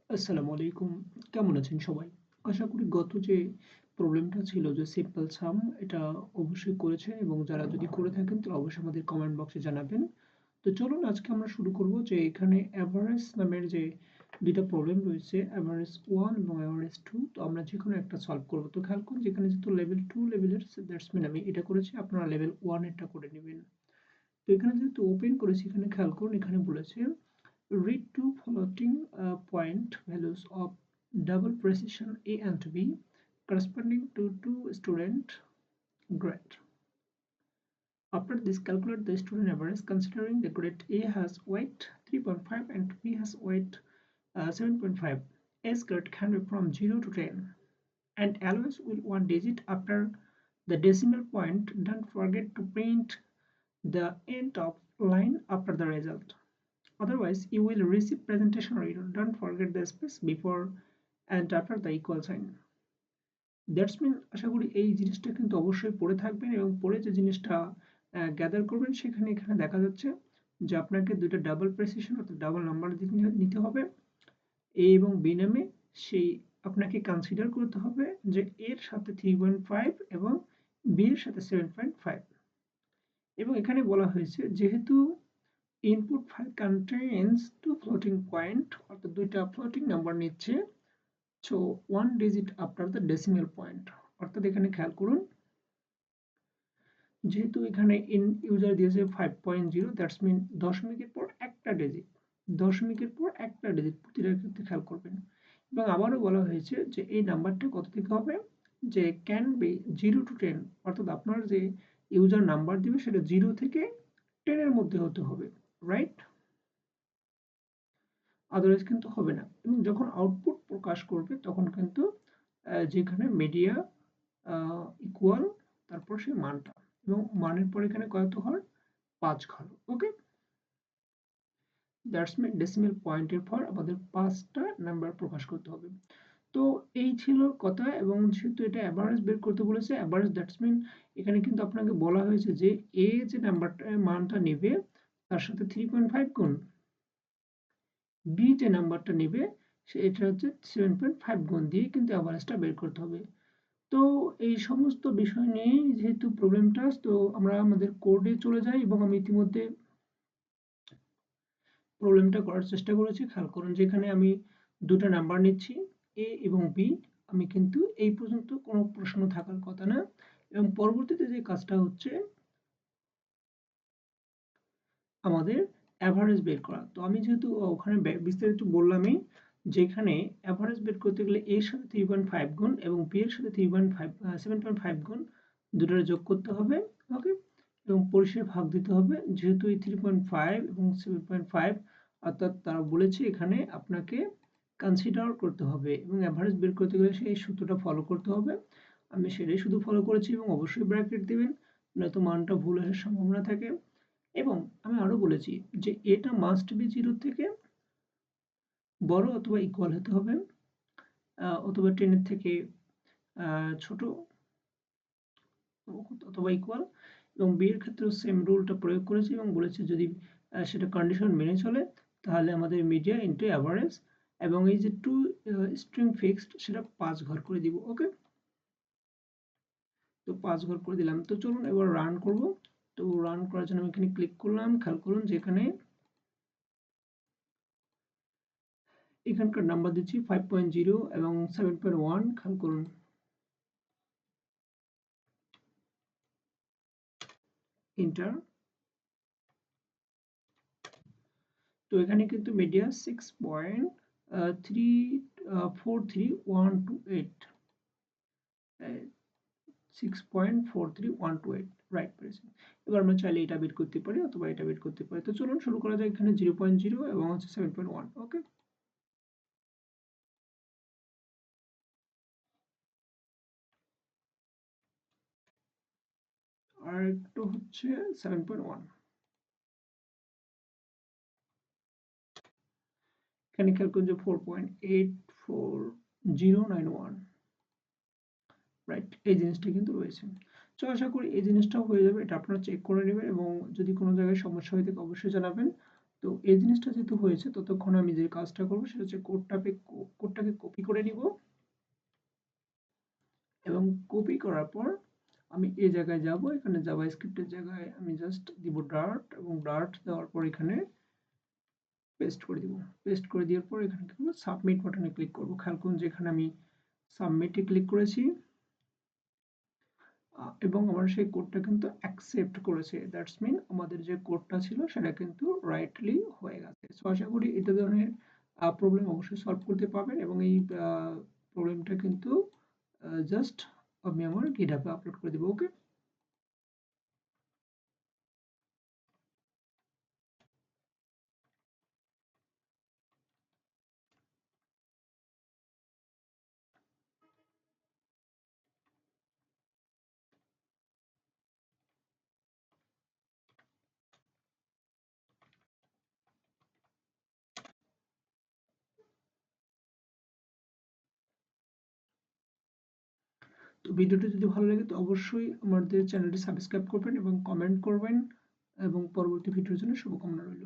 আসসালামু আলাইকুম। কেমন আছেন সবাই? আশা করি গত যে প্রবলেমটা ছিল যে সিম্পল সাম এটা অবশ্যই করেছেন এবং যারা যদি করে থাকেন তাহলে অবশ্যই আমাদের কমেন্ট বক্সে জানাবেন। তো চলুন আজকে আমরা শুরু করব যে এখানে এভারেজ নামের যে ২ টা প্রবলেম রয়েছে এভারেজ 1 এবং এভারেজ 2 তো আমরা যেকোনো একটা সলভ করব। তো খেয়াল করুন যেখানে যেহেতু লেভেল 2 লেভেলের দ্যাটস মিন আমি এটা করেছি আপনারা লেভেল 1 এরটা করে নিবেন। তো এখানে যেহেতু ওপেন করেছি এখানে খেয়াল করুন এখানে বলেছে read two floating point values of double precision A and B corresponding to two student grade. After this, calculate the student average considering the grade A has weight 3.5 and B has weight 7.5. A's grade can be from 0 to 10 and always with one digit after the decimal point. Don't forget to print the end of line after the result. Otherwise, you will receive presentation error. Don't forget the space before and after the equal sign. That's mean আশা করি এই জিনিসটা কিন্তু অবশ্যই পড়ে থাকবেন এবং পড়ে যে জিনিসটা গ্যাদার করবেন সেখানে এখানে দেখা যাচ্ছে যে আপনাকে দুইটা ডাবল প্রেসিশন অর্থাৎ ডাবল নাম্বার নিতে হবে এ এবং বি নামে সেই আপনাকে কনসিডার করতে হবে যে এর সাথে 3.5 এবং বি এর সাথে 7.5 এবং এখানে বলা হয়েছে যেহেতু input file contains two floating point অর্থাৎ দুইটা ফ্লোটিং নাম্বার নিচ্ছে so one digit after the decimal point অর্থাৎ এখানে খেয়াল করুন যেহেতু এখানে ইউজার দিয়েছে 5.0 দ্যাটস মিন দশমিকের পর একটা ডিজিট দশমিকের পর একটা ডিজিট প্রতিটা ক্ষেত্রে খেয়াল করবেন এবং আবারও বলা হয়েছে যে এই নাম্বারটা কত থেকে হবে যে ক্যান বি 0 to 10 অর্থাৎ আপনার যে ইউজার নাম্বার দিবে সেটা 0 থেকে 10 এর মধ্যে হতে হবে রাইট আদারওয়াইজ কিন্তু হবে না এবং যখন আউটপুট প্রকাশ করবে তখন কিন্তু যেখানে মিডিয়া ইকুয়াল তারপর সেই মানটা এবং মানের পর এখানে কত ঘর 5 ঘর ওকে দ্যাটস মিন ডেসিমেল পয়েন্টের পর আমাদের 5টা নাম্বার প্রকাশ করতে হবে তো এই ছিল কথা এবং যেহেতু এটা অ্যাভারেজ বের করতে বলেছে অ্যাভারেজ দ্যাটস মিন এখানে কিন্তু আপনাকে বলা হয়েছে যে এ যে নাম্বারটা মানটা নেবে তার সাথে 3.5 গুণ বি যে নাম্বারটা নেবে সেটা হচ্ছে 7.5 গুণ দিয়ে কিন্তু অ্যাভারেজটা বের করতে হবে তো এই সমস্ত বিষয় নিয়ে যেহেতু প্রবলেমটা তো আমরা আমাদের কোডে চলে যাই এবং আমি ইতিমধ্যে প্রবলেমটা করার চেষ্টা করেছি খেয়াল করুন যেখানে আমি দুটো নাম্বার নিচ্ছি এ এবং বি আমি কিন্তু এই পর্যন্ত কোনো প্রশ্ন থাকার কথা না এবং পরবর্তীতে যে কাজটা হচ্ছে আমাদের অ্যাভারেজ বের করা তো আমি যেহেতু ওখানে বিস্তারিত বললামই যেখানে অ্যাভারেজ বের করতে গেলে এর সাথে 3.5 গুণ এবং বি এর সাথে 3.5 7.5 গুণ দুটোর যোগ করতে হবে ওকে এবং পরিশেষে ভাগ দিতে হবে যেহেতু এই 3.5 এবং 7.5 অর্থাৎ তারা বলেছে এখানে আপনাকে কনসিডার করতে হবে এবং অ্যাভারেজ বের করতে গেলে সেই সূত্রটা ফলো করতে হবে আমি সেটাই শুধু ফলো করেছি এবং অবশ্যই ব্র্যাকেট দিবেন নয়তো মানটা ভুল আসার সম্ভাবনা থাকে এবং আমি আরো বলেছি যে এটা মাস্ট বি 0 থেকে বড় অথবা ইকুয়াল হতে হবে অথবা 10 এর থেকে ছোট অথবা ইকুয়াল এবং বি এর ক্ষেত্রেও সেম রুলটা প্রয়োগ করেছি এবং বলেছি যদি সেটা কন্ডিশন মেনে চলে তাহলে আমাদের মিডিয়া ইনটু অ্যাভারেজ এবং এই যে টু স্ট্রিং ফিক্সড সেটা 5 ঘর করে দিব ওকে তো 5 ঘর করে দিলাম তো চলুন এবার রান করব তো রান করার জন্য আমি এখানে ক্লিক করলাম খেয়াল করুন যেখানে এখানকার নাম্বার দিচ্ছি 5.0 এবং 7.1 খেয়াল করুন ইন্টার তো এখানে কিন্তু মিডিয়া 6.43128 6.43128 রাইট পেরেছি এবার আমরা চাইলে এটা বের করতে পারি অথবা এটা বের করতে পারি তো চলুন শুরু করা যাক এখানে 0.0 এবং হচ্ছে 7.1 ওকে আর একটু হচ্ছে 7.1 এখানে খেয়াল করুন যে 4.84091 রাইট এই জিনিসটা কিন্তু রয়েছে তো আশা করি এই জিনিসটাও হয়ে যাবে এটা আপনারা চেক করে নেবেন এবং যদি কোনো জায়গায় সমস্যা হয়ে থাকে অবশ্যই জানাবেন তো এই জিনিসটা যেহেতু হয়েছে ততক্ষণ আমি যে কাজটা করবো সেটা হচ্ছে কোডটাকে কপি করে নিব এবং কপি করার পর আমি এই জায়গায় যাব, এখানে জাভাস্ক্রিপ্টের জায়গায় আমি জাস্ট দিব ডার্ট এবং ডার্ট দেওয়ার পর এখানে পেস্ট করে দিব। পেস্ট করে দেওয়ার পর এখানে কি করব, সাবমিট বাটনে ক্লিক করব। খেয়াল করুন যে এখানে আমি সাবমিটে ক্লিক করেছি এবং আমার সেই কোডটা কিন্তু অ্যাকসেপ্ট করেছে। দ্যাটস মিন আমাদের যে কোডটা ছিল সেটা কিন্তু রাইটলি হয়ে গেছে। সো আশা করি এটা ধরনের প্রবলেম অবশ্যই সলভ করতে পারবেন এবং এই প্রবলেমটা কিন্তু জাস্ট আমি আমার গিটহাবে আপলোড করে দেবো। ওকে। তো ভিডিওটি যদি ভালো লাগে তো অবশ্যই আমাদের চ্যানেলটি সাবস্ক্রাইব করবেন এবং কমেন্ট করবেন এবং পরবর্তী ভিডিওর জন্য শুভকামনা রইল।